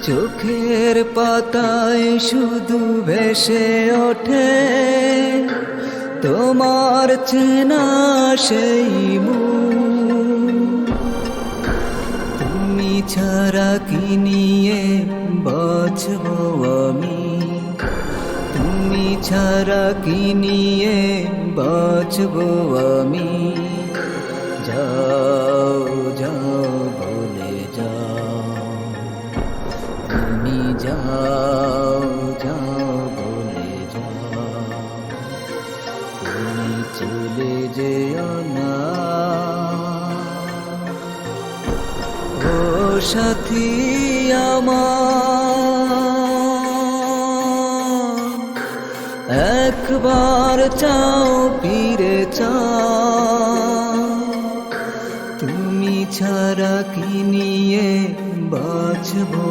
চোখের পাতায় শুধু ভেসে ওঠে তোমার চেনা সেই মুখ। তুমি ছাড়া কি নিয়ে বাঁচবো আমি, তুমি ছাড়া কি নিয়ে বাঁচবো আমি। যাও যাও বলে যাও, তুমি যাও যাও বলে যাও, তুমি চলে যেও না। ও সাথী আমার, একবার চাও ফিরে চাও, তুমি ছাড়া কি নিয়ে বাঁচবো।